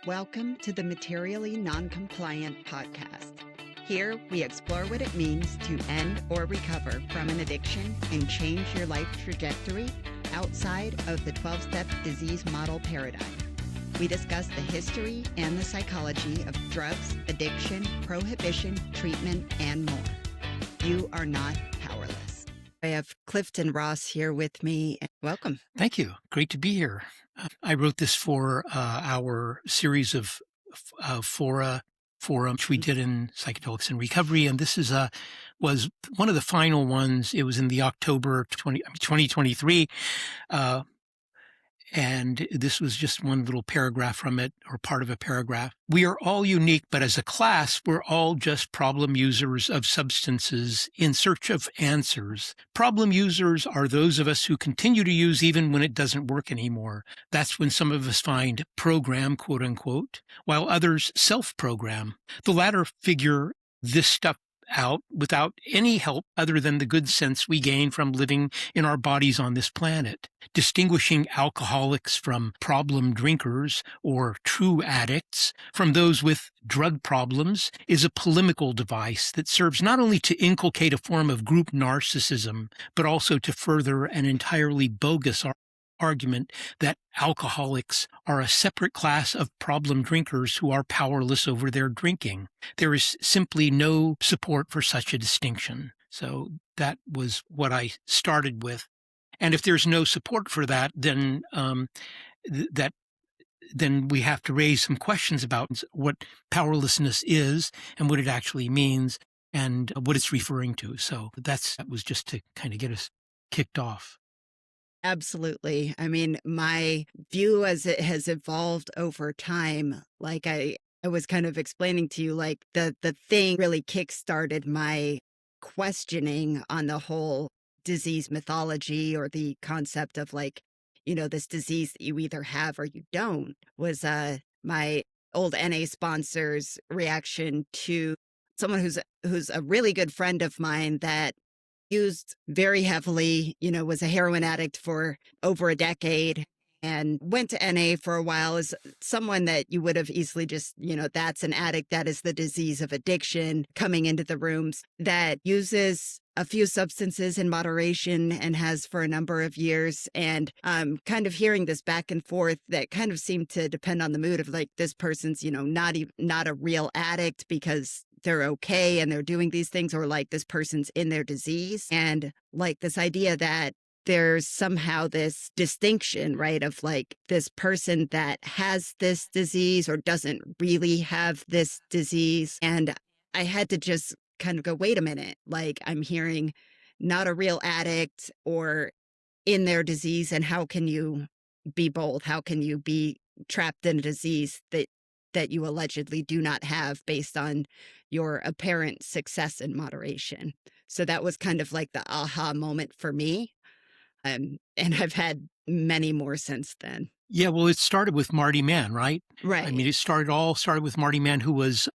Welcome to the Materially Non-Compliant podcast. Here, we explore what it means to end or recover from an addiction and change your life trajectory outside of the 12-step disease model paradigm. We discuss the history and the psychology of drugs, addiction, prohibition, treatment, and more. You are not powerless. I have Clifton Ross here with me. Welcome. Thank you. Great to be here. I wrote this for our series of forums, which we did in Psychedelics and Recovery, and this was one of the final ones. It was in the October 2023, and this was just one little paragraph from it, or part of a paragraph. We are all unique, but as a class, we're all just problem users of substances in search of answers. Problem users are those of us who continue to use even when it doesn't work anymore. That's when some of us find program, quote unquote, while others self-program. The latter figure this stuff out without any help other than the good sense we gain from living in our bodies on this planet. Distinguishing alcoholics from problem drinkers or true addicts from those with drug problems is a polemical device that serves not only to inculcate a form of group narcissism, but also to further an entirely bogus argument that alcoholics are a separate class of problem drinkers who are powerless over their drinking. There is simply no support for such a distinction. So that was what I started with. And if there's no support for that, then then we have to raise some questions about what powerlessness is and what it actually means and what it's referring to. So that was just to kind of get us kicked off. Absolutely. I mean, my view as it has evolved over time, like I was kind of explaining to you, like the thing really kickstarted my questioning on the whole disease mythology or the concept of like, this disease that you either have or you don't was my old NA sponsor's reaction to someone who's a really good friend of mine that used very heavily, was a heroin addict for over a decade and went to NA for a while, as someone that you would have easily just, that's an addict. That is the disease of addiction coming into the rooms, that uses a few substances in moderation and has for a number of years. And kind of hearing this back and forth that kind of seemed to depend on the mood of like, this person's, not a real addict because they're okay and they're doing these things, or like this person's in their disease. And like this idea that there's somehow this distinction, right, of like this person that has this disease or doesn't really have this disease. And I had to just kind of go, wait a minute, like I'm hearing not a real addict or in their disease. And how can you be both? How can you be trapped in a disease that you allegedly do not have based on your apparent success in moderation? So that was kind of like the aha moment for me. And I've had many more since then. Yeah, well, it started with Marty Mann, right? Right. I mean, it started with Marty Mann, who was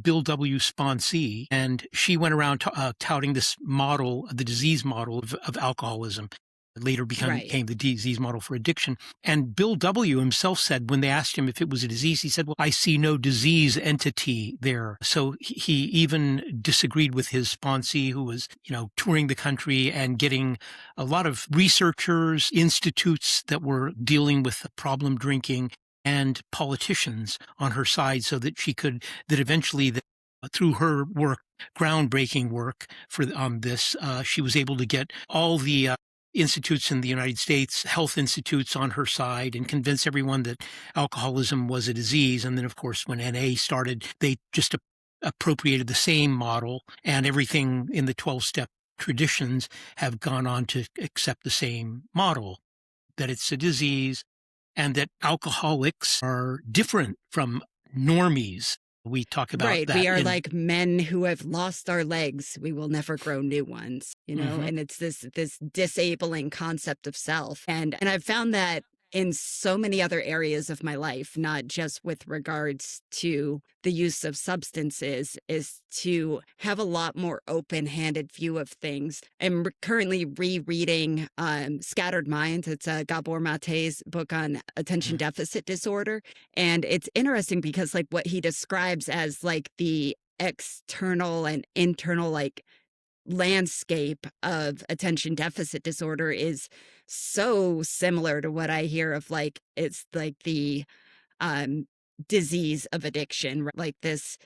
Bill W.'s sponsee, and she went around touting this model, the disease model of alcoholism. It later became the disease model for addiction. And Bill W. himself said, when they asked him if it was a disease, he said, well, I see no disease entity there. So he even disagreed with his sponsee, who was, touring the country and getting a lot of researchers, institutes that were dealing with problem drinking, and politicians on her side, so that eventually through her work, groundbreaking work on this, she was able to get all the institutes in the United States, health institutes, on her side, and convince everyone that alcoholism was a disease. And then, of course, when NA started, they just appropriated the same model, and everything in the 12-step traditions have gone on to accept the same model, that it's a disease and that alcoholics are different from normies. We talk about that. We are like men who have lost our legs. We will never grow new ones, Mm-hmm. and it's this disabling concept of self. And I've found that in so many other areas of my life, not just with regards to the use of substances, is to have a lot more open-handed view of things. I'm currently rereading Scattered Minds. It's Gabor Mate's book on attention Mhm. deficit disorder. And it's interesting because like what he describes as like the external and internal like landscape of attention deficit disorder is so similar to what I hear of like it's like the um disease of addiction, like this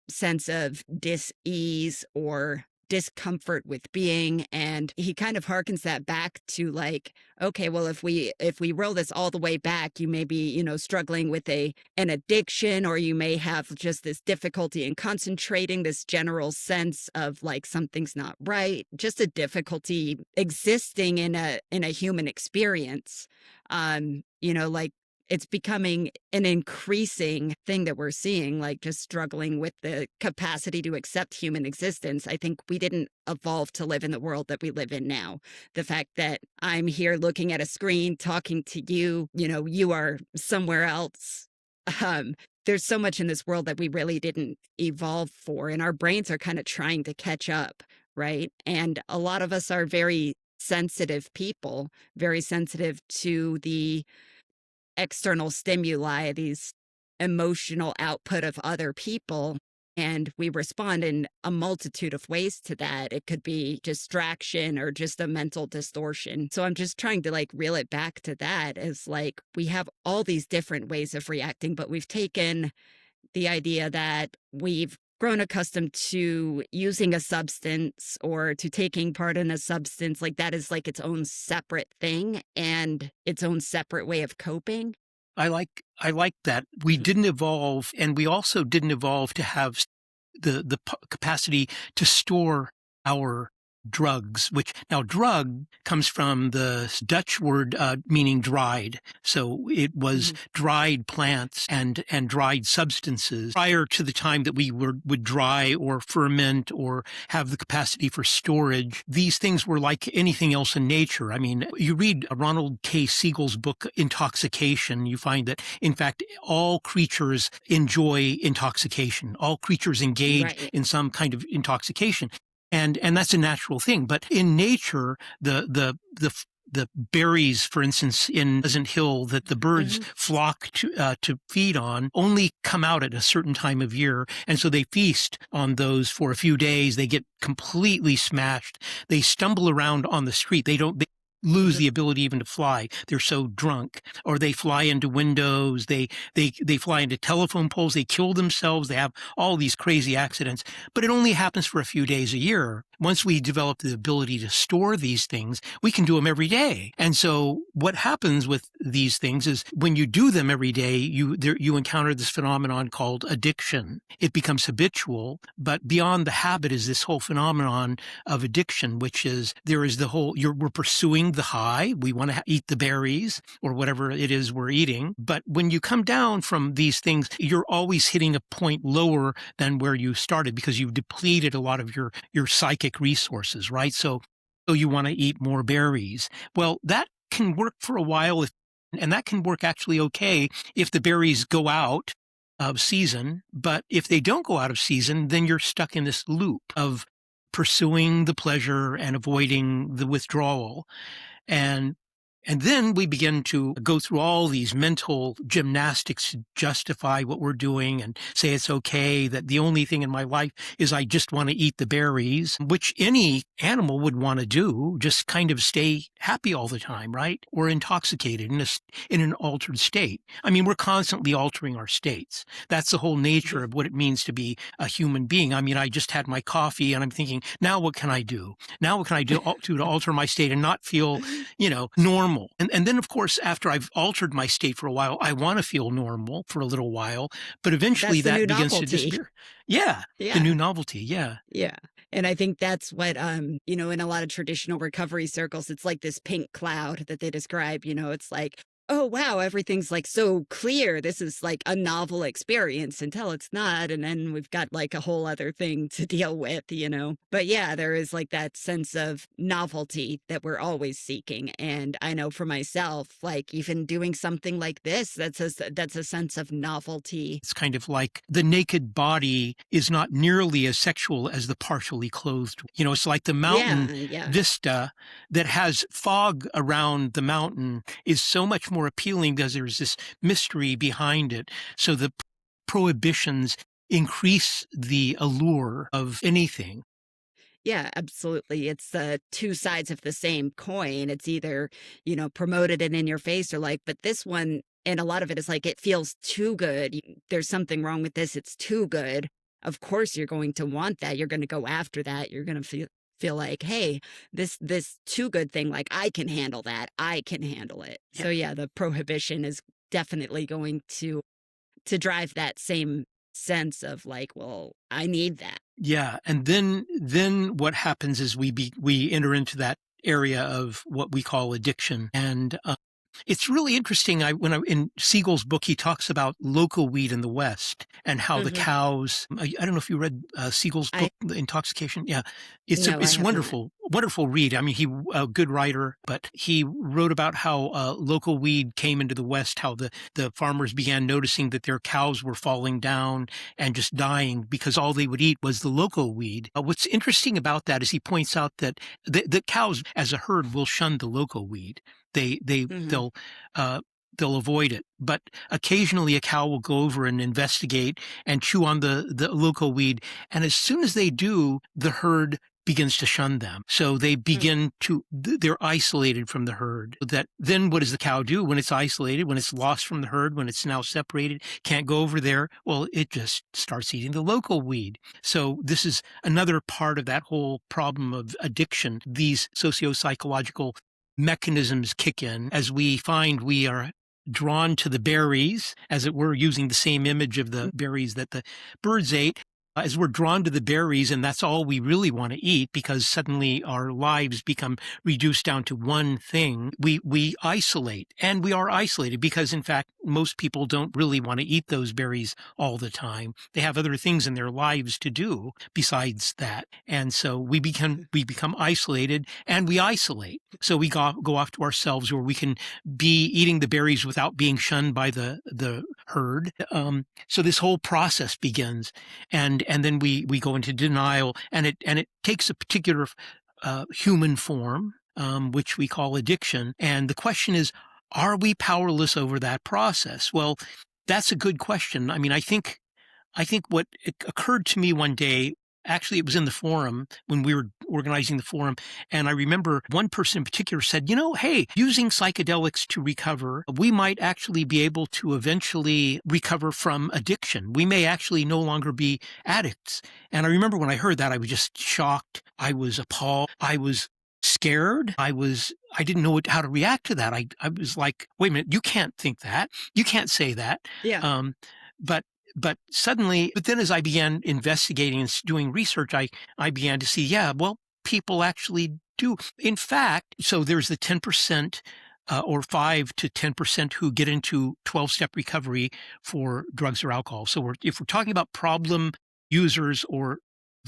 sense of dis-ease or discomfort with being. And he kind of harkens that back to like, okay, well, if we roll this all the way back, you may be, struggling with an addiction, or you may have just this difficulty in concentrating, this general sense of like something's not right, just a difficulty existing in a human experience. Like it's becoming an increasing thing that we're seeing, like just struggling with the capacity to accept human existence. I think we didn't evolve to live in the world that we live in now. The fact that I'm here looking at a screen, talking to you, you are somewhere else. Um, there's so much in this world that we really didn't evolve for, and our brains are kind of trying to catch up, right? And a lot of us are very sensitive people, very sensitive to the external stimuli, these emotional output of other people. And we respond in a multitude of ways to that. It could be distraction or just a mental distortion. So I'm just trying to like reel it back to that as like we have all these different ways of reacting, but we've taken the idea that we've grown accustomed to using a substance or to taking part in a substance like that is like its own separate thing and its own separate way of coping. I like that. We Mhm. didn't evolve, and we also didn't evolve to have the capacity to store our drugs, which now drug comes from the Dutch word meaning dried. So it was Mhm. dried plants and dried substances prior to the time that would dry or ferment or have the capacity for storage. These things were like anything else in nature. I mean, you read Ronald K. Siegel's book, Intoxication, you find that, in fact, all creatures enjoy intoxication. All creatures engage Right. in some kind of intoxication. And that's a natural thing. But in nature, the berries, for instance, in Pleasant Hill that the birds Mhm. flock to feed on only come out at a certain time of year. And so they feast on those for a few days. They get completely smashed. They stumble around on the street. They lose Mhm. the ability even to fly. They're so drunk. Or they fly into windows. They fly into telephone poles. They kill themselves. They have all these crazy accidents. But it only happens for a few days a year. Once we develop the ability to store these things, we can do them every day. And so what happens with these things is when you do them every day, you encounter this phenomenon called addiction. It becomes habitual, but beyond the habit is this whole phenomenon of addiction, which is there is the whole, we're pursuing the high. We want to eat the berries or whatever it is we're eating. But when you come down from these things, you're always hitting a point lower than where you started because you've depleted a lot of your psychic resources, right? So you want to eat more berries. Well, that can work for a while and that can work actually okay if the berries go out of season. But if they don't go out of season, then you're stuck in this loop of pursuing the pleasure and avoiding the withdrawal. And and then we begin to go through all these mental gymnastics to justify what we're doing and say it's okay, that the only thing in my life is I just want to eat the berries, which any animal would want to do, just kind of stay happy all the time, right? Or intoxicated in an altered state. I mean, we're constantly altering our states. That's the whole nature Mhm. of what it means to be a human being. I mean, I just had my coffee and I'm thinking, now what can I do? Now what can I do to alter my state and not feel normal. And then, of course, after I've altered my state for a while, I want to feel normal for a little while, but eventually That's the that new begins to novelty. disappear. Yeah, the new Yeah. novelty. Yeah. Yeah. And I think that's what, in a lot of traditional recovery circles, it's like this pink cloud that they describe, it's like, oh, wow, everything's like so clear. This is like a novel experience until it's not. And then we've got like a whole other thing to deal with, you know? But yeah, there is like that sense of novelty that we're always seeking. And I know for myself, like even doing something like this, that's a sense of novelty. It's kind of like the naked body is not nearly as sexual as the partially clothed. You know, it's like the mountain Yeah, yeah. vista that has fog around the mountain is so much more appealing because there's this mystery behind it. So the prohibitions increase the allure of anything. Yeah, absolutely. It's two sides of the same coin. It's either, you know, promoted and in your face or like, but this one, and a lot of it is like, it feels too good. There's something wrong with this. It's too good. Of course, you're going to want that. You're going to go after that. You're going to feel like, hey, this too good thing, like I can handle that. I can handle it. Yeah. So yeah, the prohibition is definitely going to drive that same sense of like, well, I need that. Yeah, and then what happens is we enter into that area of what we call addiction, and it's really interesting. In Siegel's book, he talks about local weed in the West and how the Hmm. cows. I don't know if you read Siegel's I book, The Intoxication. Yeah, no, I it's have not. wonderful read. I mean, he a good writer, but he wrote about how local weed came into the West, how the farmers began noticing that their cows were falling down and just dying because all they would eat was the local weed. What's interesting about that is he points out that the cows as a herd will shun the local weed. They they Hmm. they'll uh, they'll avoid it. But occasionally a cow will go over and investigate and chew on the local weed. And as soon as they do, the herd begins to shun them. So they begin to, they're isolated from the herd. That then what does the cow do when it's isolated, when it's lost from the herd, when it's now separated, can't go over there? Well, it just starts eating the local weed. So this is another part of that whole problem of addiction. These socio-psychological mechanisms kick in as we find we are drawn to the berries, as it were, using the same image of the berries that the birds ate. As we're drawn to the berries, and that's all we really want to eat because suddenly our lives become reduced down to one thing, we isolate. And we are isolated because, in fact, most people don't really want to eat those berries all the time. They have other things in their lives to do besides that. And so we become isolated and we isolate. So we go off to ourselves where we can be eating the berries without being shunned by the herd. So this whole process begins, and then we go into denial, and it takes a particular human form, which we call addiction. And the question is, are we powerless over that process? Well, that's a good question. I mean, I think what it occurred to me one day, actually, it was in the forum when we were organizing the forum. And I remember one person in particular said, you know, hey, using psychedelics to recover, we might actually be able to eventually recover from addiction. We may actually no longer be addicts. And I remember when I heard that, I was just shocked. I was appalled. I was scared. I didn't know how to react to that. I was like, wait a minute, you can't think that. You can't say that. Yeah. Um, but but then as I began investigating and doing research, I began to see, yeah, well, people actually do. In fact, so there's the 10% or 5 to 10% who get into 12-step recovery for drugs or alcohol. So if we're talking about problem users or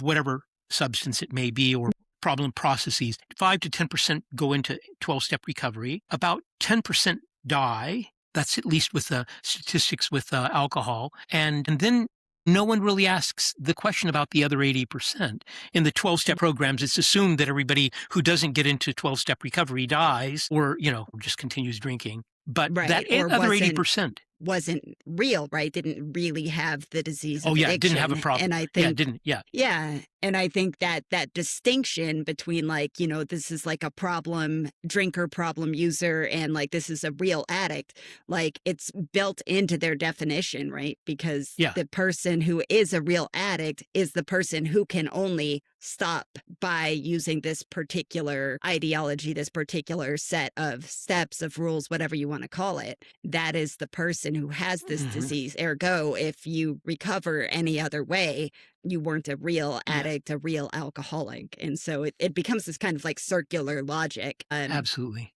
whatever substance it may be, or problem processes, 5 to 10% go into 12-step recovery. About 10% die. That's at least with the statistics with alcohol. And then no one really asks the question about the other 80%. In the 12-step programs, it's assumed that everybody who doesn't get into 12-step recovery dies or, you know, just continues drinking. But that Right. Or other 80%, wasn't real, right? Didn't really have the disease oh of yeah, it didn't have a addiction. problem. And I Yeah, it think didn't. Yeah. yeah, and I think that that distinction between like, you know, this is like a problem drinker, problem user, and like this is a real addict, like it's built into their definition, right? Because Yeah. the person who is a real addict is the person who can only stop by using this particular ideology, this particular set of steps, of rules, whatever you want to call it. That is the person who has this Mhm. disease. Ergo, if you recover any other way, you weren't a real Yes, addict, a real alcoholic. And so it becomes this kind of like circular logic. absolutely.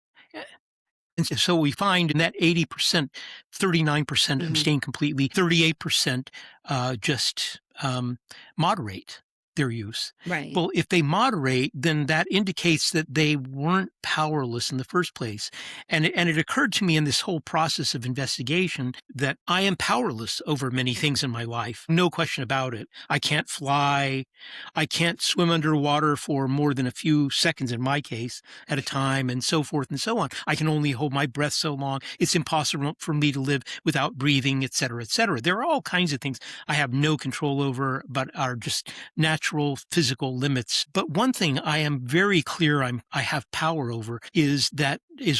And so we find in that 80%, 39% Mhm. abstain completely, 38% just moderate their use. Right. Well, if they moderate, then that indicates that they weren't powerless in the first place. And it occurred to me in this whole process of investigation that I am powerless over many things in my life. No question about it. I can't fly. I can't swim underwater for more than a few seconds in my case at a time, and so forth and so on. I can only hold my breath so long. It's impossible for me to live without breathing, et cetera, et cetera. There are all kinds of things I have no control over, but are just natural physical limits. But one thing I am very clear I have power over is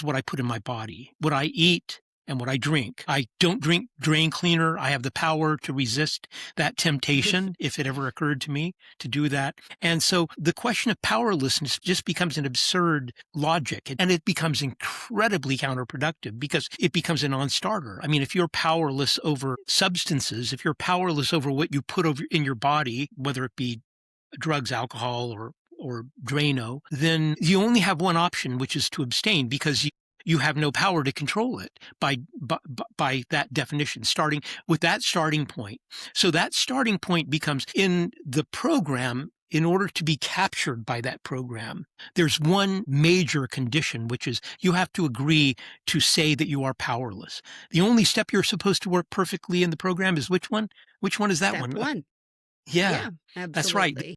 what I put in my body, what I eat and what I drink. I don't drink drain cleaner. I have the power to resist that temptation if it ever occurred to me to do that. And so the question of powerlessness just becomes an absurd logic, and it becomes incredibly counterproductive because it becomes a non-starter. I mean, if you're powerless over substances, if you're powerless over what you put over in your body, whether it be drugs, alcohol, or Drano, then you only have one option, which is to abstain because you have no power to control it by that definition, starting with that starting point. So that starting point becomes in the program. In order to be captured by that program, there's one major condition, which is you have to agree to say that you are powerless. The only step you're supposed to work perfectly in the program is which one? Which one is that Step one? 1. Yeah, Yeah, that's right. absolutely.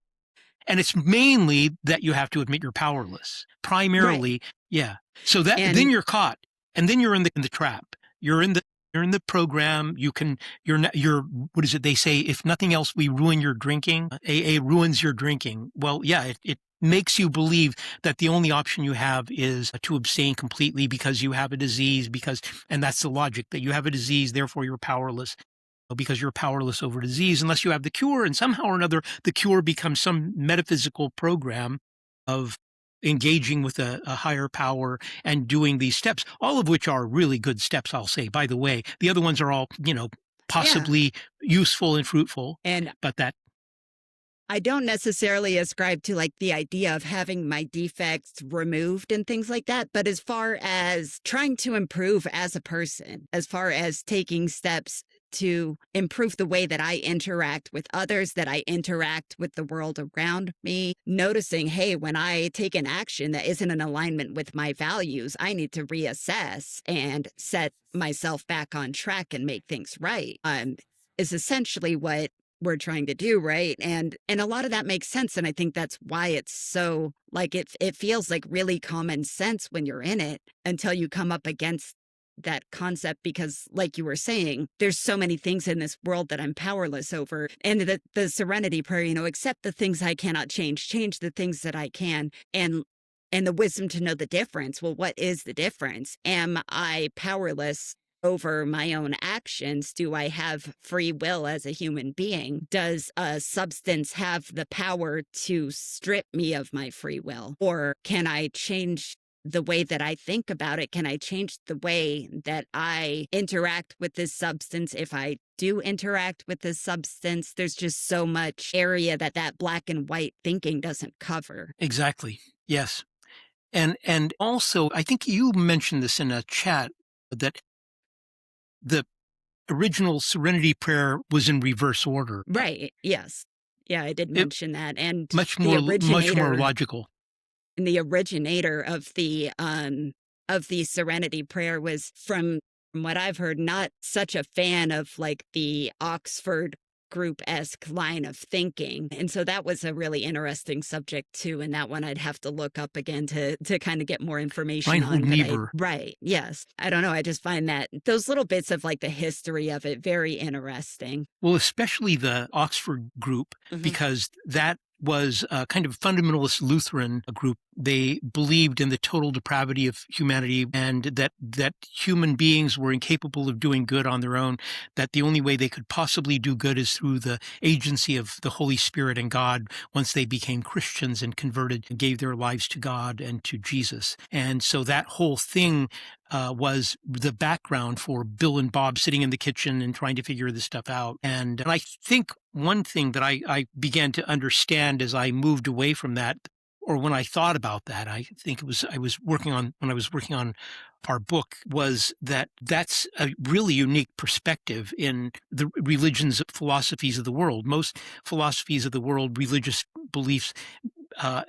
And it's mainly that you have to admit you're powerless. Right. Primarily, yeah. So that then And you're caught, and then you're in the trap. You're in the program. You're what is it they say? If nothing else, we ruin your drinking. AA ruins your drinking. Well, yeah, it makes you believe that the only option you have is to abstain completely because you have a disease, and that's the logic, that you have a disease, therefore you're powerless because you're powerless over disease unless you have the cure. And somehow or another, the cure becomes some metaphysical program of engaging with a higher power and doing these steps, all of which are really good steps, I'll say. By the way, the other ones are all, yeah, possibly useful and fruitful, and but that I don't necessarily ascribe to like the idea of having my defects removed and things like that. But as far as trying to improve as a person, as far as taking steps to improve the way that I interact with others, that I interact with the world around me, noticing, hey, when I take an action that isn't in alignment with my values, I need to reassess and set myself back on track and make things right. Is essentially what we're trying to do, right? And a lot of that makes sense, and I think that's why it's so like it feels like really common sense when you're in it until you come up against that concept, because like you were saying, there's so many things in this world that I'm powerless over. And the serenity prayer, accept the things I cannot change the things that I can, and the wisdom to know the difference. Well, what is the difference? Am I powerless over my own actions? Do I have free will as a human being? Does a substance have the power to strip me of my free will? Or can I change the way that I think about it? Can I change the way that I interact with this substance if I do interact with this substance? There's just so much area that black and white thinking doesn't cover. exactly. Yes. And also, I think you mentioned this in a chat that the original Serenity Prayer was in reverse order. Right. Yes. Yeah, I did It mention that. And much more logical. the originator of the Serenity Prayer was, from what I've heard, not such a fan of like the Oxford group-esque line of thinking. And so that was a really interesting subject too. And that one I'd have to look up again to kind of get more information Reinhold on. Niebuhr. Right. Yes. I don't know. I just find that those little bits of like the history of it very interesting. Well, especially the Oxford group, Hmm. because that was a kind of fundamentalist Lutheran group. They believed in the total depravity of humanity and that human beings were incapable of doing good on their own, that the only way they could possibly do good is through the agency of the Holy Spirit and God once they became Christians and converted and gave their lives to God and to Jesus. And so that whole thing was the background for Bill and Bob sitting in the kitchen and trying to figure this stuff out. And I think one thing that I began to understand as I moved away from that, or when I thought about that, I think it was I was working on when I was working on our book, was that that's a really unique perspective in the religions, philosophies of the world. Most philosophies of the world, religious beliefs, uh,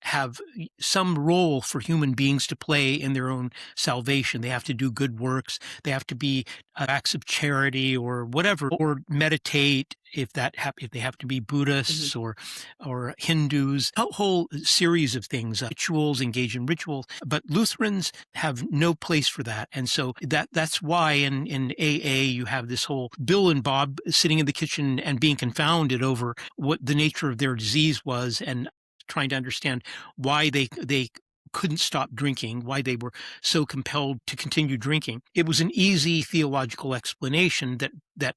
have some role for human beings to play in their own salvation. They have to do good works. They have to be acts of charity or whatever, or meditate if they have to be Mhm. Buddhists or Hindus, a whole series of things, rituals, engage in rituals. But Lutherans have no place for that, and so that's why in AA you have this whole Bill and Bob sitting in the kitchen and being confounded over what the nature of their disease was, and trying to understand why they couldn't stop drinking, why they were so compelled to continue drinking. It was an easy theological explanation that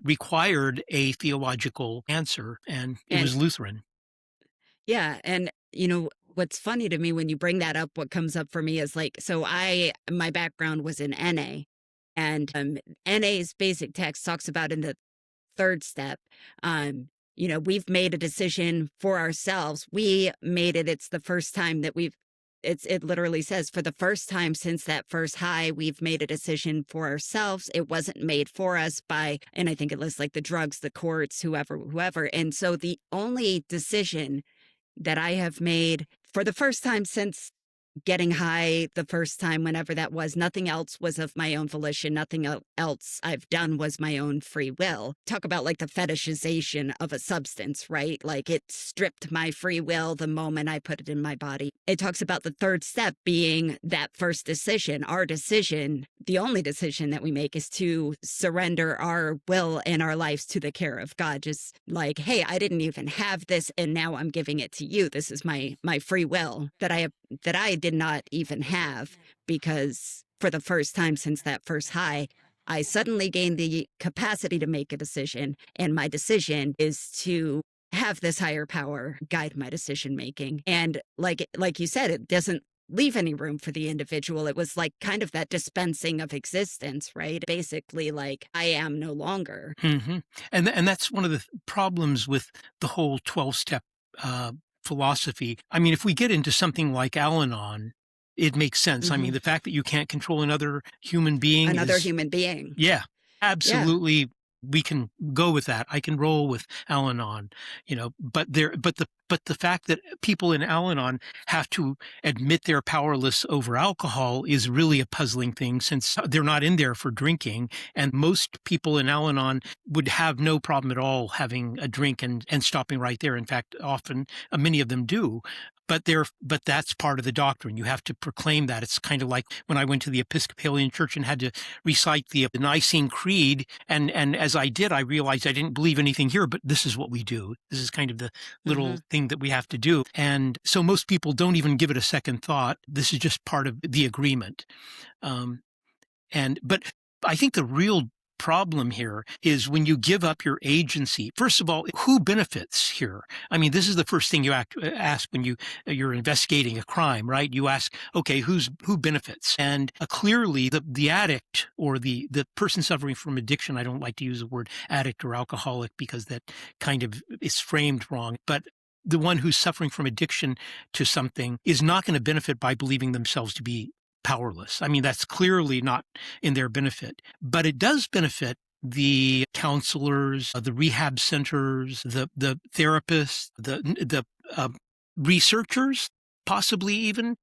required a theological answer, and it And was Lutheran. yeah, and what's funny to me when you bring that up, what comes up for me is like, so my background was in NA, and NA's basic text talks about in the third step, we've made a decision for ourselves. We made it. It's the first time that it literally says, for the first time since that first high, we've made a decision for ourselves. It wasn't made for us by, and I think it lists like the drugs, the courts, whoever. And so the only decision that I have made for the first time since getting high the first time, whenever that was, nothing else was of my own volition. Nothing else I've done was my own free will. Talk about like the fetishization of a substance, right? Like it stripped my free will the moment I put it in my body. It talks about the third step being that first decision. Our decision, the only decision that we make, is to surrender our will and our lives to the care of God. Just like, hey, I didn't even have this, and now I'm giving it to you. This is my free will that I did not even have, because for the first time since that first high, I suddenly gained the capacity to make a decision. And my decision is to have this higher power guide my decision making. And like you said, it doesn't leave any room for the individual. It was like kind of that dispensing of existence, right? Basically, like, I am no longer. Hmm. And that's one of the problems with the whole 12-step philosophy. I mean, if we get into something like Al-Anon, it makes sense. I Hmm. mean, the fact that you can't control another human being Another is, human being. yeah, Yeah. absolutely. We can go with that. I can roll with Al-Anon, but the fact that people in Al-Anon have to admit they're powerless over alcohol is really a puzzling thing, since they're not in there for drinking. And most people in Al-Anon would have no problem at all having a drink and stopping right there. In fact, often many of them do. But that's part of the doctrine. You have to proclaim that. It's kind of like when I went to the Episcopalian Church and had to recite the Nicene Creed, and as I did, I realized I didn't believe anything here, but this is what we do. This is kind of the Hmm. little thing that we have to do. And so most people don't even give it a second thought. This is just part of the agreement. Um, but I think the real problem here is when you give up your agency. First of all, who benefits here? I mean, this is the first thing you ask when you're investigating a crime, right? You ask, okay, who benefits? And clearly, the addict, or the person suffering from addiction. I don't like to use the word addict or alcoholic because that kind of is framed wrong, but the one who's suffering from addiction to something is not going to benefit by believing themselves to be powerless. I mean, that's clearly not in their benefit, but it does benefit the counselors, the rehab centers, the therapists, the researchers, possibly even,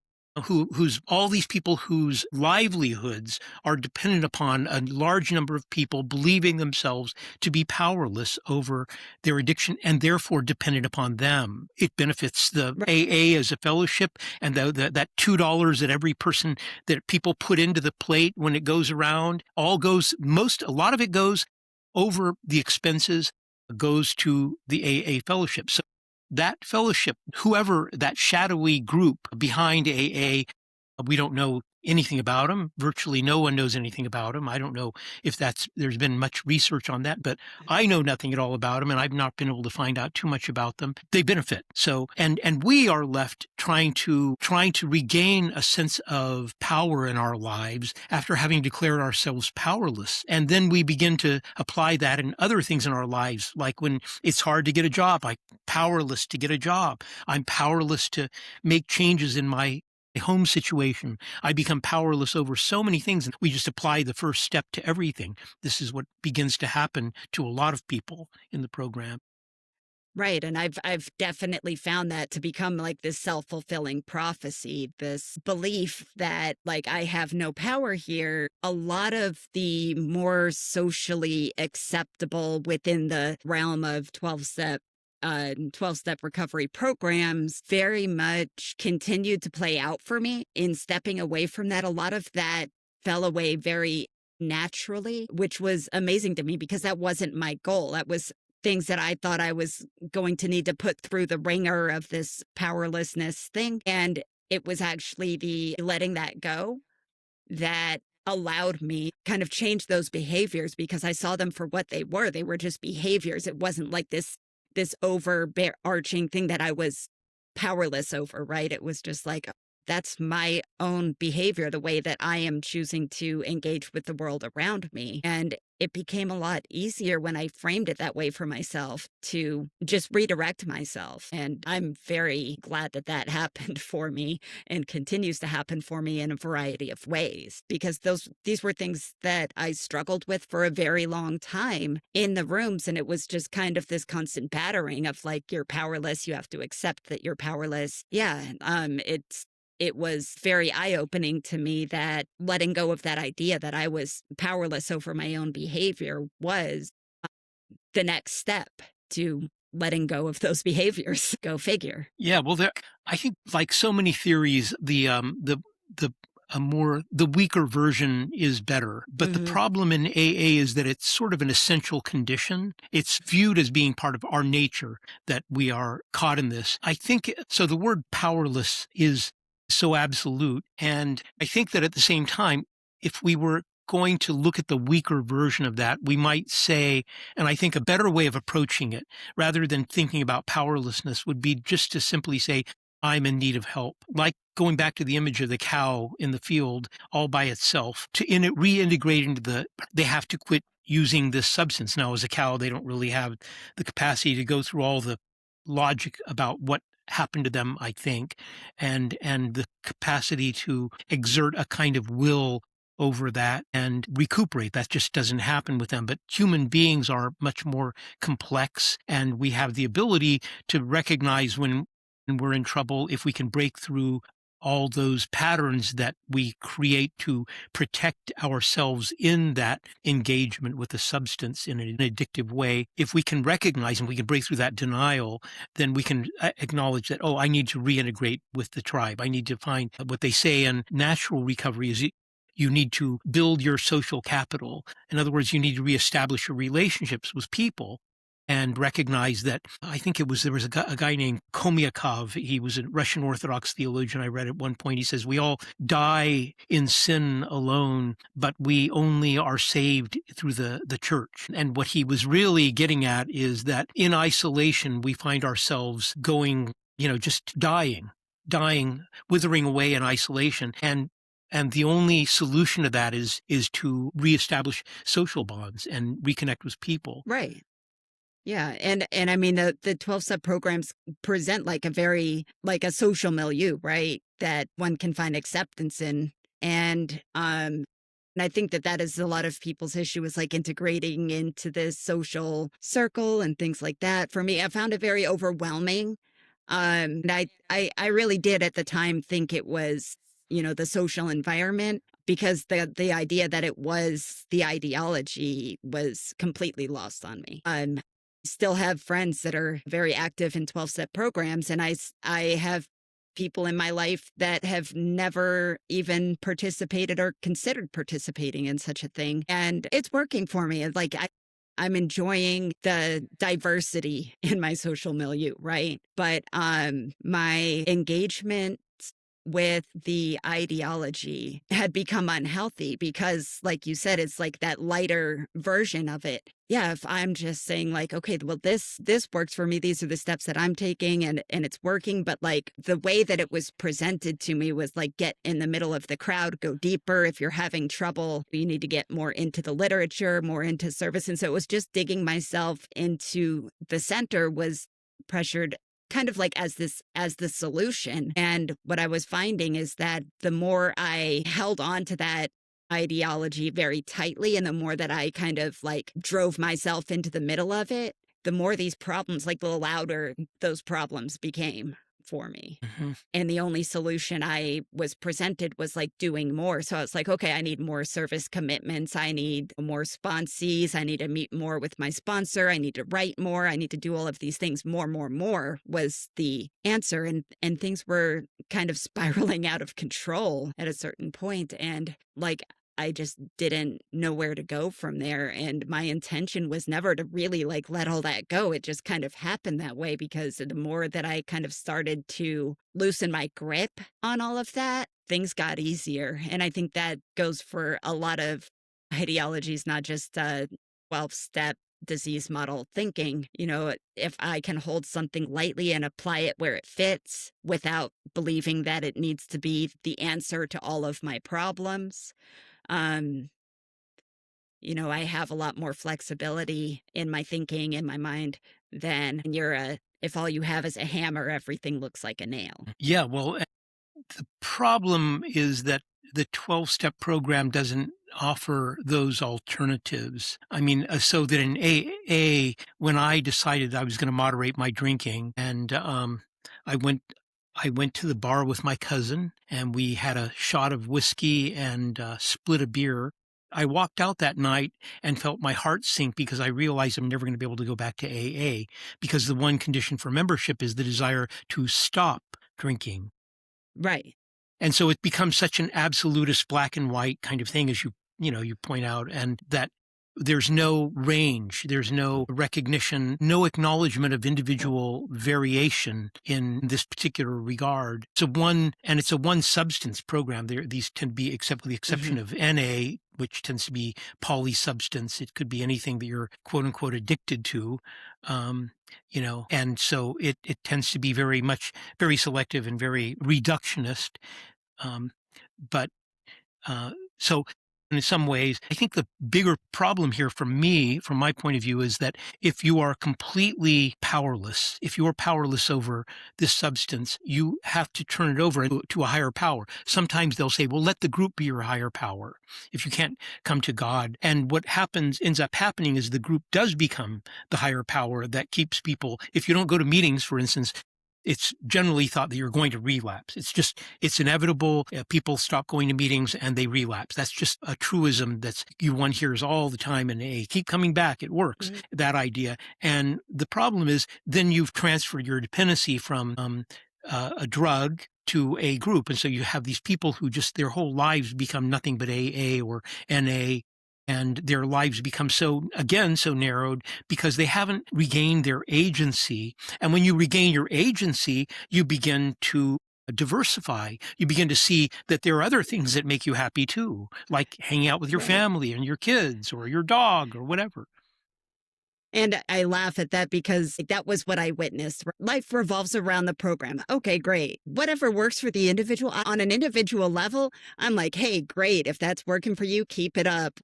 who's all these people whose livelihoods are dependent upon a large number of people believing themselves to be powerless over their addiction and therefore dependent upon them. It benefits the Right. AA as a fellowship, and that $2 that every person that people put into the plate when it goes around, a lot of it goes over the expenses, goes to the AA fellowship. So that fellowship, whoever that shadowy group behind AA, We don't know anything about them. Virtually no one knows anything about them. I don't know if there's been much research on that, but I know nothing at all about them, and I've not been able to find out too much about them. They benefit. So, and we are left trying to regain a sense of power in our lives after having declared ourselves powerless. And then we begin to apply that in other things in our lives, like when it's hard to get a job, like powerless to get a job. I'm powerless to make changes in my home situation. I become powerless over so many things, and we just apply the first step to everything. This is what begins to happen to a lot of people in the program. Right, and I've definitely found that to become like this self-fulfilling prophecy, this belief that like I have no power here. A lot of the more socially acceptable within the realm of 12-step recovery programs very much continued to play out for me in stepping away from that. A lot of that fell away very naturally, which was amazing to me because that wasn't my goal. That was things that I thought I was going to need to put through the ringer of this powerlessness thing. And it was actually the letting that go that allowed me kind of change those behaviors because I saw them for what they were. They were just behaviors. It wasn't like this overarching thing that I was powerless over, right? It was just like that's my own behavior, the way that I am choosing to engage with the world around me. And it became a lot easier when I framed it that way for myself to just redirect myself. And I'm very glad that that happened for me and continues to happen for me in a variety of ways because these were things that I struggled with for a very long time in the rooms. And it was just kind of this constant battering of like, you're powerless. You have to accept that you're powerless. Yeah. It was very eye-opening to me that letting go of that idea that I was powerless over my own behavior was the next step to letting go of those behaviors. Go figure. Yeah, well, I think like so many theories, the the weaker version is better. But the Hmm. problem in AA is that it's sort of an essential condition. It's viewed as being part of our nature that we are caught in this. I think so. The word powerless is so absolute. And I think that at the same time, if we were going to look at the weaker version of that, we might say, and I think a better way of approaching it, rather than thinking about powerlessness, would be just to simply say, I'm in need of help. Like going back to the image of the cow in the field all by itself, reintegrate into they have to quit using this substance. Now, as a cow, they don't really have the capacity to go through all the logic about what happened to them, I think, and the capacity to exert a kind of will over that and recuperate. That just doesn't happen with them. But human beings are much more complex, and we have the ability to recognize when we're in trouble if we can break through all those patterns that we create to protect ourselves in that engagement with the substance in an addictive way. If we can recognize and we can break through that denial, then we can acknowledge that, oh, I need to reintegrate with the tribe. I need to find what they say in natural recovery is you need to build your social capital. In other words, you need to reestablish your relationships with people and recognize that I think there was a guy named Komiakov. He was a Russian Orthodox theologian I read at one point. He says, we all die in sin alone, but we only are saved through the church. And what he was really getting at is that in isolation, we find ourselves going, just dying, withering away in isolation. And the only solution to that is to reestablish social bonds and reconnect with people. Right. Yeah, and I mean the 12-step programs present like a social milieu, right? That one can find acceptance in. And I think that that is a lot of people's issue is like integrating into this social circle and things like that. For me, I found it very overwhelming. And I really did at the time think it was, the social environment because the idea that it was the ideology was completely lost on me. Still have friends that are very active in 12-step programs, and I have people in my life that have never even participated or considered participating in such a thing, and it's working for me. Like I'm enjoying the diversity in my social milieu, right? But my engagement with the ideology had become unhealthy because, like you said, it's like that lighter version of it. Yeah, if I'm just saying like, okay, well, this works for me. These are the steps that I'm taking, and it's working. But like the way that it was presented to me was like, get in the middle of the crowd, go deeper. If you're having trouble, you need to get more into the literature, more into service. And so it was just digging myself into the center was pressured kind of like as the solution. And what I was finding is that the more I held on to that ideology very tightly and the more that I kind of like drove myself into the middle of it, the more these problems, like the louder those problems became for me. Mhm. And the only solution I was presented was like doing more. So I was like, okay, I need more service commitments. I need more sponsees. I need to meet more with my sponsor. I need to write more. I need to do all of these things. More was the answer. And things were kind of spiraling out of control at a certain point. And like I just didn't know where to go from there. And my intention was never to really like let all that go. It just kind of happened that way because the more that I kind of started to loosen my grip on all of that, things got easier. And I think that goes for a lot of ideologies, not just 12-step disease model thinking. You know, if I can hold something lightly and apply it where it fits without believing that it needs to be the answer to all of my problems, um, you know, I have a lot more flexibility in my thinking, in my mind than if all you have is a hammer, everything looks like a nail. Yeah, well, the problem is that the 12-step program doesn't offer those alternatives. I mean, so that in AA, when I decided I was going to moderate my drinking, and I went, I went to the bar with my cousin, and we had a shot of whiskey and split a beer. I walked out that night and felt my heart sink because I realized I'm never going to be able to go back to AA because the one condition for membership is the desire to stop drinking. Right. And so it becomes such an absolutist black and white kind of thing as you point out, and that there's no range, there's no recognition, no acknowledgement of individual variation in this particular regard. It's a one substance program. These tend to be, except with the exception Hmm. of NA, which tends to be polysubstance. It could be anything that you're quote unquote addicted to. And so it tends to be very selective and very reductionist. Um, but so in some ways, I think the bigger problem here from my point of view, is that if you are completely powerless, if you are powerless over this substance, you have to turn it over to a higher power. Sometimes they'll say, well, let the group be your higher power if you can't come to God. And what ends up happening is the group does become the higher power that keeps people. If you don't go to meetings, for instance, it's generally thought that you're going to relapse. It's inevitable. People stop going to meetings and they relapse. That's just a truism one hears all the time. And hey, keep coming back. It works. Hmm. That idea. And the problem is then you've transferred your dependency from a drug to a group. And so you have these people who just their whole lives become nothing but AA or NA. And their lives become so narrowed because they haven't regained their agency. And when you regain your agency, you begin to diversify. You begin to see that there are other things that make you happy too, like hanging out with your Right. family and your kids or your dog or whatever. And I laugh at that because that was what I witnessed. Life revolves around the program. Okay, great. Whatever works for the individual on an individual level, I'm like, hey, great. If that's working for you, keep it up.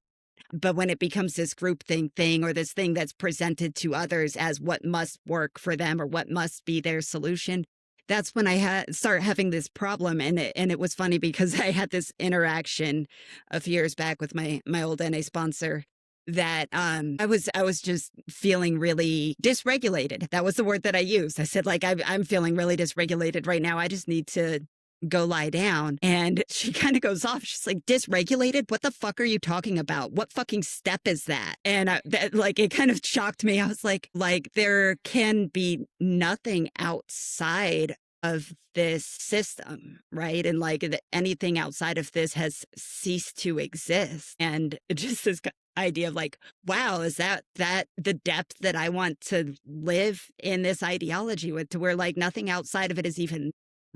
But when it becomes this thing or this thing that's presented to others as what must work for them or what must be their solution, that's when I start having this problem. And it was funny because I had this interaction a few years back with my old NA sponsor that I was just feeling really dysregulated. That was the word that I used. I said, like, I'm feeling really dysregulated right now. I just need to go lie down. And she kind of goes off. She's like, dysregulated? What the fuck are you talking about? What fucking step is that? And like, it kind of shocked me. I was like, there can be nothing outside of this system, right? And like anything outside of this has ceased to exist. And just this idea of like, wow, is that the depth that I want to live in this ideology with, to where like nothing outside of it is even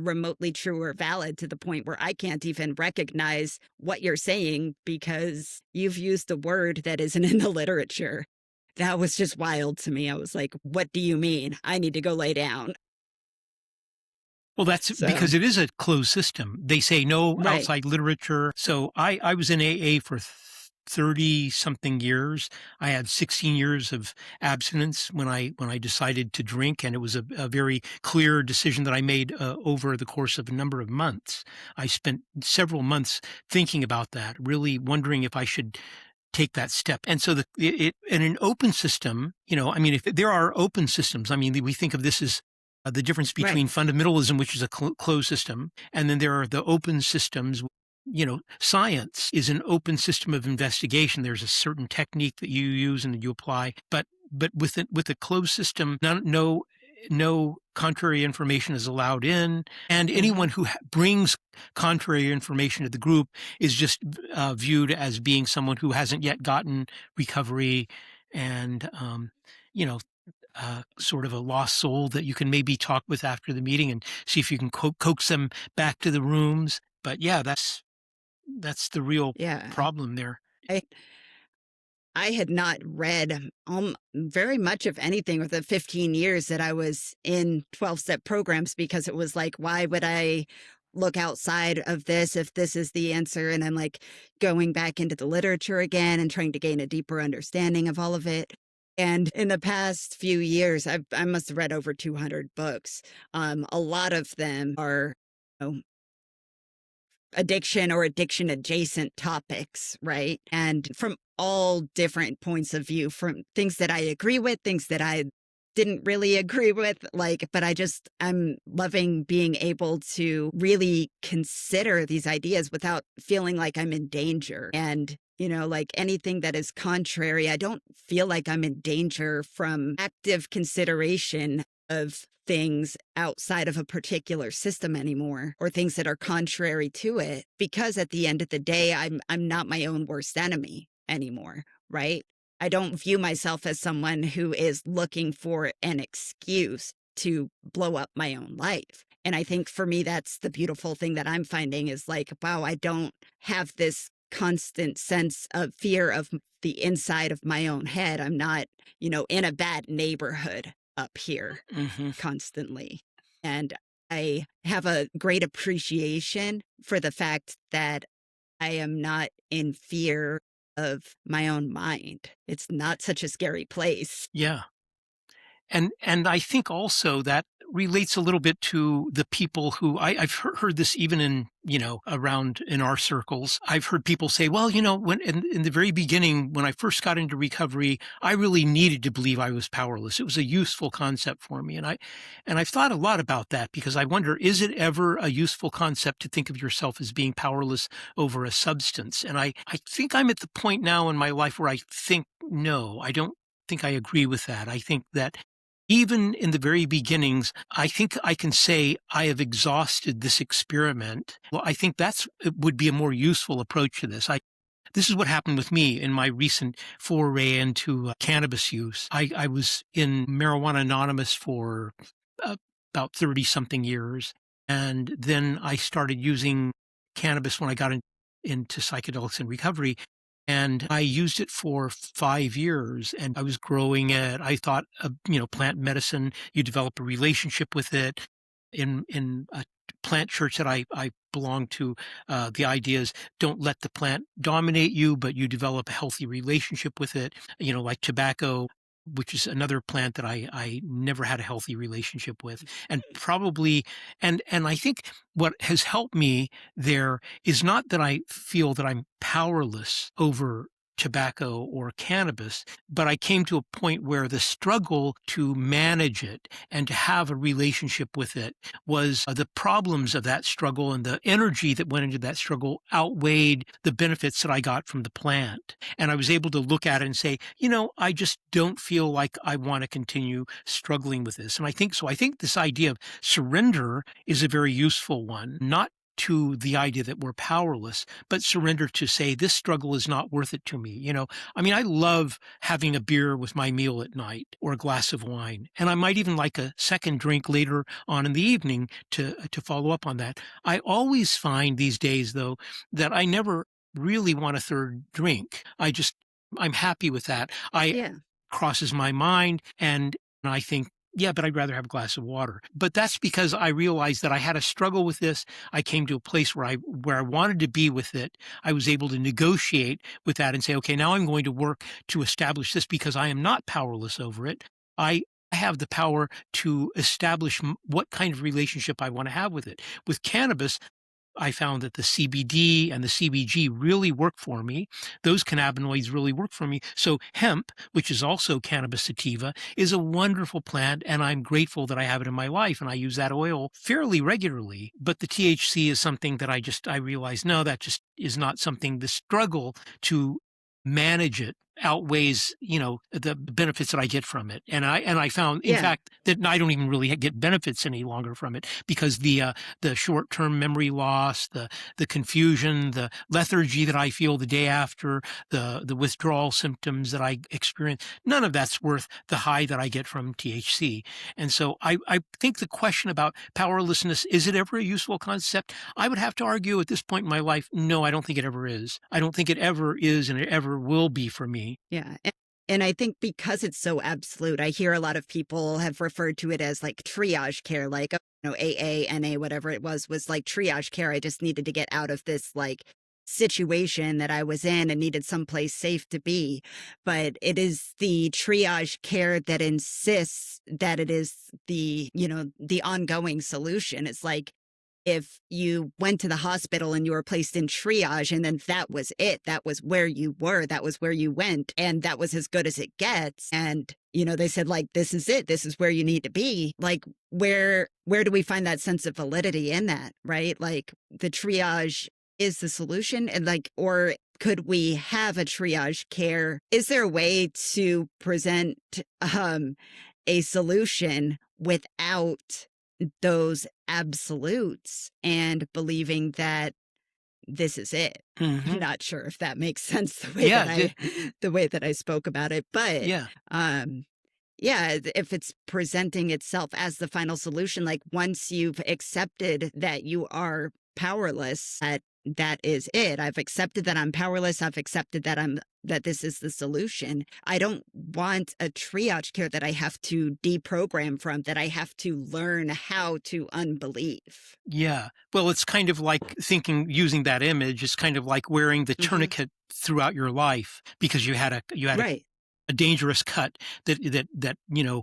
remotely true or valid to the point where I can't even recognize what you're saying because you've used a word that isn't in the literature. That was just wild to me. I was like, what do you mean? I need to go lay down. Well, that's So, because it is a closed system. They say no right, outside literature. So I was in AA for 30 something years. I had 16 years of abstinence when I decided to drink, and it was a very clear decision that I made over the course of a number of months. I spent several months thinking about that, really wondering if I should take that step. And so in an open system, I mean, if there are open systems, I mean, we think of this as the difference right. between fundamentalism, which is a closed system, and then there are the open systems. Science is an open system of investigation. There's a certain technique that you use and that you apply, but with a closed system, no contrary information is allowed in, and Hmm. anyone who brings contrary information to the group is just viewed as being someone who hasn't yet gotten recovery, and you know sort of a lost soul that you can maybe talk with after the meeting and see if you can coax them back to the rooms. But yeah, that's the real Yeah. problem there. I, I had not read very much of anything with the 15 years that I was in 12-step programs because it was like, why would I look outside of this if this is the answer? And I'm like going back into the literature again and trying to gain a deeper understanding of all of it. And in the past few years, I must have read over 200 books. A lot of them are addiction or addiction adjacent topics, right? And from all different points of view, from things that I agree with, things that I didn't really agree with, like, but I'm loving being able to really consider these ideas without feeling like I'm in danger. And like anything that is contrary, I don't feel like I'm in danger from active consideration of things outside of a particular system anymore or things that are contrary to it because at the end of the day I'm not my own worst enemy anymore, right? I don't view myself as someone who is looking for an excuse to blow up my own life. And I think for me that's the beautiful thing that I'm finding is like, wow, I don't have this constant sense of fear of the inside of my own head. I'm not, in a bad neighborhood up here Hmm. constantly. And I have a great appreciation for the fact that I am not in fear of my own mind. It's not such a scary place. Yeah. And I think also that relates a little bit to the people who I've heard this even in, around in our circles. I've heard people say, well, when in the very beginning, when I first got into recovery, I really needed to believe I was powerless. It was a useful concept for me. And I've thought a lot about that because I wonder, is it ever a useful concept to think of yourself as being powerless over a substance? And I think I'm at the point now in my life where I think, no, I don't think I agree with that. I think that even in the very beginnings, I think I can say I have exhausted this experiment. Well, I think it would be a more useful approach to this. This is what happened with me in my recent foray into cannabis use. I was in Marijuana Anonymous for uh, about 30 something years. And then I started using cannabis when I got into psychedelics and recovery. And I used it for 5 years and I was growing it. I thought, plant medicine, you develop a relationship with it. In a plant church that I belong to, the idea is don't let the plant dominate you, but you develop a healthy relationship with it. Like tobacco, which is another plant that I never had a healthy relationship with. And probably, and I think what has helped me there is not that I feel that I'm powerless over tobacco or cannabis, but I came to a point where the struggle to manage it and to have a relationship with it was the problems of that struggle and the energy that went into that struggle outweighed the benefits that I got from the plant. And I was able to look at it and say, I just don't feel like I want to continue struggling with this. And I think so. I think this idea of surrender is a very useful one, not to the idea that we're powerless, but surrender to say, this struggle is not worth it to me. I mean, I love having a beer with my meal at night or a glass of wine. And I might even like a second drink later on in the evening to follow up on that. I always find these days, though, that I never really want a third drink. I'm happy with that. I Yeah. crosses my mind and I think, yeah, but I'd rather have a glass of water. But that's because I realized that I had a struggle with this. I came to a place where I wanted to be with it. I was able to negotiate with that and say, okay, now I'm going to work to establish this because I am not powerless over it. I have the power to establish what kind of relationship I want to have with it. With cannabis, I found that the CBD and the CBG really work for me. Those cannabinoids really work for me. So hemp, which is also cannabis sativa, is a wonderful plant, and I'm grateful that I have it in my life, and I use that oil fairly regularly. But the THC is something that I realize, no, that just is not something. The struggle to manage it outweighs, the benefits that I get from it. And I found, in Yeah. fact, that I don't even really get benefits any longer from it because the short-term memory loss, the confusion, the lethargy that I feel the day after, the withdrawal symptoms that I experience, none of that's worth the high that I get from THC. And so I think the question about powerlessness, is it ever a useful concept? I would have to argue at this point in my life, no, I don't think it ever is. I don't think it ever is and it ever will be for me. Yeah. And I think because it's so absolute, I hear a lot of people have referred to it as like triage care, like, AA, NA, whatever it was like triage care. I just needed to get out of this like situation that I was in and needed someplace safe to be. But it is the triage care that insists that it is the ongoing solution. It's like, if you went to the hospital and you were placed in triage and then that was it, that was where you were, that was where you went, and that was as good as it gets. And, they said like, this is it, this is where you need to be. Like, where do we find that sense of validity in that, right? Like the triage is the solution, and like, or could we have a triage care? Is there a way to present a solution without those absolutes and believing that this is it? I'm Hmm. not sure if that makes sense Yeah, the way that I spoke about it, but yeah. um yeah, if it's presenting itself as the final solution, like once you've accepted that you are powerless, that is it. I've accepted that I'm powerless. I've accepted that this is the solution. I don't want a triage care that I have to deprogram from, that I have to learn how to unbelieve. Yeah. Well, it's kind of like using that image, it's kind of like wearing the Hmm. tourniquet throughout your life because you had Right. a dangerous cut that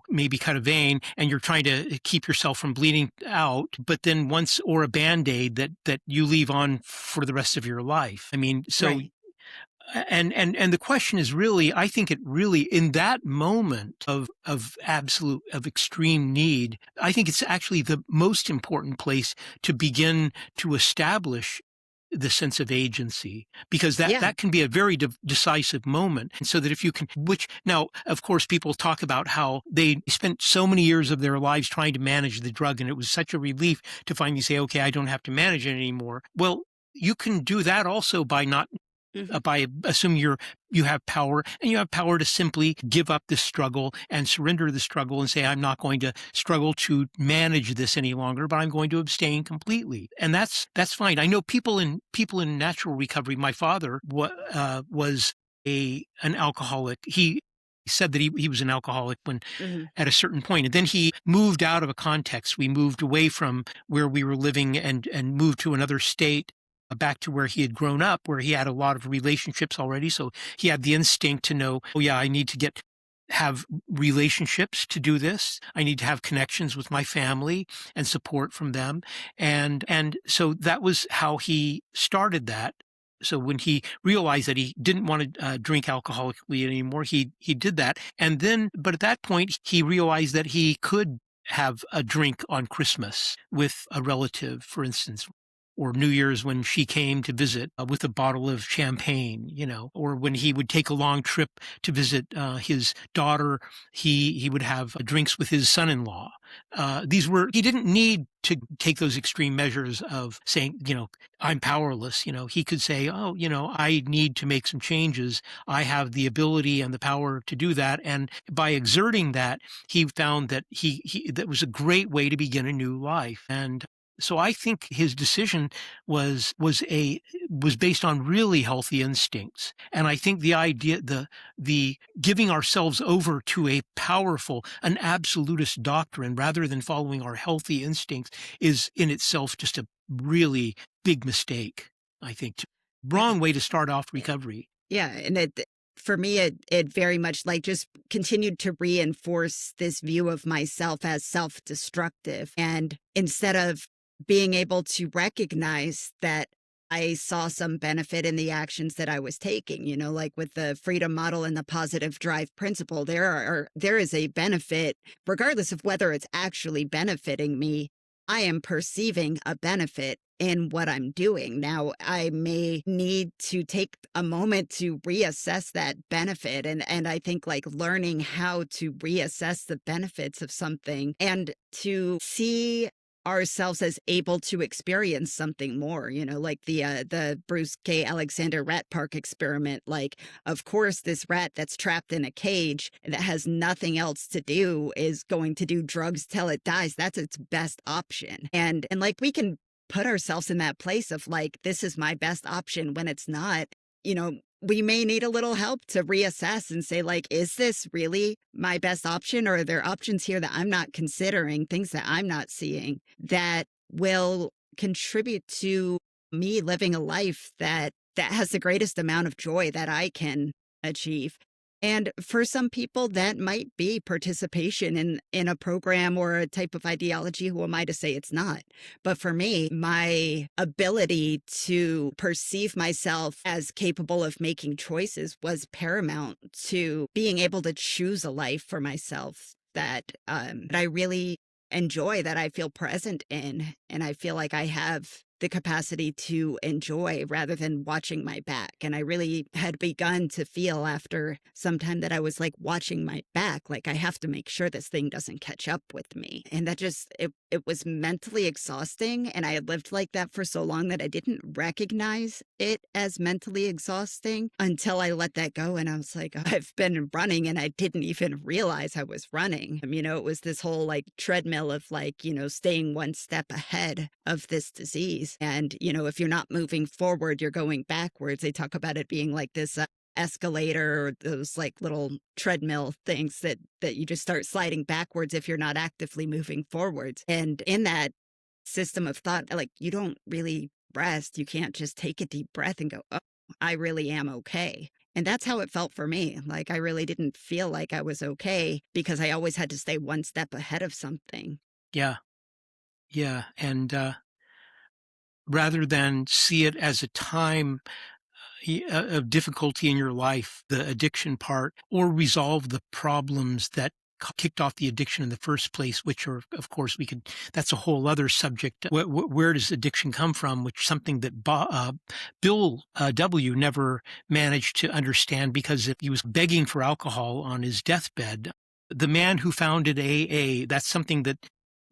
maybe cut a vein and you're trying to keep yourself from bleeding out, but then or a band-aid that you leave on for the rest of your life. I mean, so Right. and the question is really, I think it really, in that moment of extreme need, I think it's actually the most important place to begin to establish the sense of agency, because that Yeah. that can be a very decisive moment. And so that if you can, which now, of course, people talk about how they spent so many years of their lives trying to manage the drug, and it was such a relief to finally say, okay, I don't have to manage it anymore. Well, you can do that also by not Hmm. by assuming you have power, and you have power to simply give up this struggle and surrender the struggle and say, I'm not going to struggle to manage this any longer, but I'm going to abstain completely. And that's fine. I know people in natural recovery. My father was an alcoholic. He said that he was an alcoholic when Hmm. at a certain point, and then he moved out of a context. We moved away from where we were living and moved to another state, back to where he had grown up, where he had a lot of relationships already. So he had the instinct to know, oh yeah, I need to have relationships to do this. I need to have connections with my family and support from them. And so that was how he started that. So when he realized that he didn't want to drink alcoholically anymore, he did that. And then, but at that point, he realized that he could have a drink on Christmas with a relative, for instance. or New Year's when she came to visit with a bottle of champagne, or when he would take a long trip to visit his daughter, he would have drinks with his son-in-law. He didn't need to take those extreme measures of saying, I'm powerless. He could say, oh, I need to make some changes. I have the ability and the power to do that. And by exerting that, he found that that was a great way to begin a new life. And so I think his decision was based on really healthy instincts. And I think the giving ourselves over to an absolutist doctrine rather than following our healthy instincts is in itself just a really big mistake, I think. Yeah. Wrong way to start off recovery. Yeah, and for me, it very much like just continued to reinforce this view of myself as self-destructive. And instead of being able to recognize that I saw some benefit in the actions that I was taking, like with the freedom model and the positive drive principle, there is a benefit, regardless of whether it's actually benefiting me. I am perceiving a benefit in what I'm doing. Now, I may need to take a moment to reassess that benefit. And I think like learning how to reassess the benefits of something and to see ourselves as able to experience something more, like the Bruce K. Alexander rat park experiment. Like, of course, this rat that's trapped in a cage that has nothing else to do is going to do drugs till it dies. That's its best option. And like we can put ourselves in that place of like, this is my best option when it's not, we may need a little help to reassess and say, like, is this really my best option? Or are there options here that I'm not considering, things that I'm not seeing that will contribute to me living a life that has the greatest amount of joy that I can achieve? And for some people, that might be participation in a program or a type of ideology. Who am I to say it's not? But for me, my ability to perceive myself as capable of making choices was paramount to being able to choose a life for myself that I really enjoy, that I feel present in, and I feel like I have the capacity to enjoy rather than watching my back. And I really had begun to feel after some time that I was like watching my back, like I have to make sure this thing doesn't catch up with me. And that just, it was mentally exhausting. And I had lived like that for so long that I didn't recognize it as mentally exhausting until I let that go. And I was like, I've been running and I didn't even realize I was running. It was this whole like treadmill of like, staying one step ahead of this disease. And, if you're not moving forward, you're going backwards. They talk about it being like this escalator or those like little treadmill things that you just start sliding backwards if you're not actively moving forwards. And in that system of thought, like you don't really rest. You can't just take a deep breath and go, oh, I really am okay. And that's how it felt for me. Like I really didn't feel like I was okay because I always had to stay one step ahead of something. Yeah. Yeah. And rather than see it as a time of difficulty in your life, the addiction part, or resolve the problems that kicked off the addiction in the first place, which are, of course, that's a whole other subject. Where does addiction come from? Which something that Bill W. never managed to understand because he was begging for alcohol on his deathbed. The man who founded AA, that's something that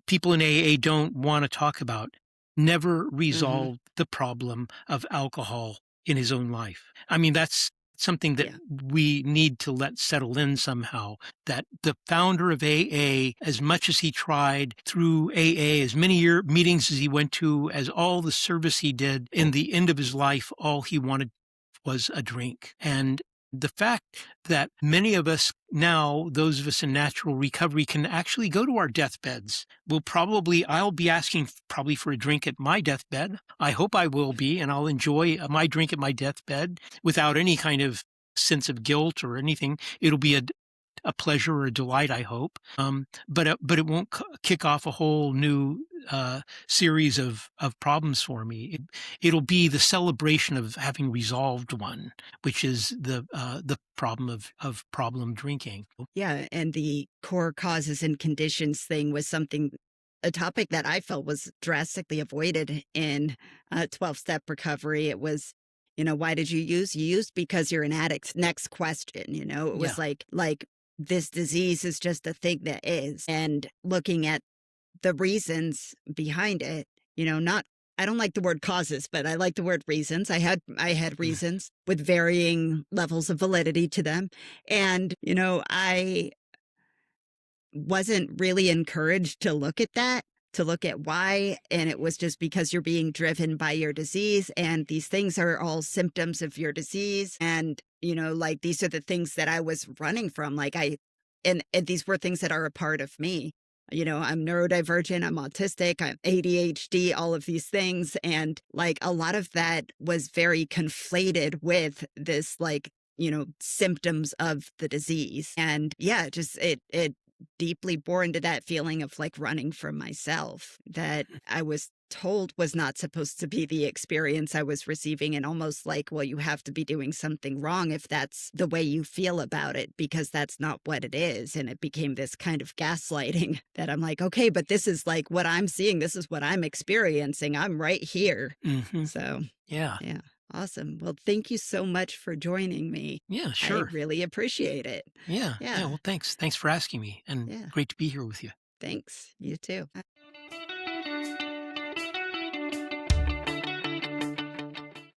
people in AA don't want to talk about, never Hmm. resolved the problem of alcohol in his own life. I mean, that's something that Yeah. we need to let settle in somehow, that the founder of AA, as much as he tried through AA, as many meetings as he went to, as all the service he did, in the end of his life, all he wanted was a drink. And the fact that many of us now, those of us in natural recovery, can actually go to our deathbeds. I'll be asking probably for a drink at my deathbed. I hope I will be, and I'll enjoy my drink at my deathbed without any kind of sense of guilt or anything. It'll be a pleasure or a delight, I hope. But it won't kick off a whole new series of problems for me. It'll be the celebration of having resolved one, which is the problem of problem drinking. Yeah. And the core causes and conditions thing was something a topic that I felt was drastically avoided in 12-step recovery. It was, why did you use? You used because you're an addict. Next question, it Yeah. was like this disease is just a thing that is. And looking at the reasons behind it, not I don't like the word causes, but I like the word reasons. I had Mm. reasons with varying levels of validity to them. And, I wasn't really encouraged to look at that, to look at why. And it was just because you're being driven by your disease. And these things are all symptoms of your disease. And, like these are the things that I was running from. And these were things that are a part of me. I'm neurodivergent, I'm autistic, I'm ADHD, all of these things. And like a lot of that was very conflated with this, like, symptoms of the disease. And yeah, it deeply bore into that feeling of like running from myself that I was told was not supposed to be the experience I was receiving, and almost like, well, you have to be doing something wrong if that's the way you feel about it, because that's not what it is. And it became this kind of gaslighting that I'm like, okay, but this is like what I'm seeing. This is what I'm experiencing. I'm right here. Mhm. So, Yeah. yeah. Awesome. Well, thank you so much for joining me. Yeah, I sure. really appreciate it. Yeah. Yeah, Yeah. well, thanks. Thanks for asking me, and Yeah. great to be here with you. Thanks. You too.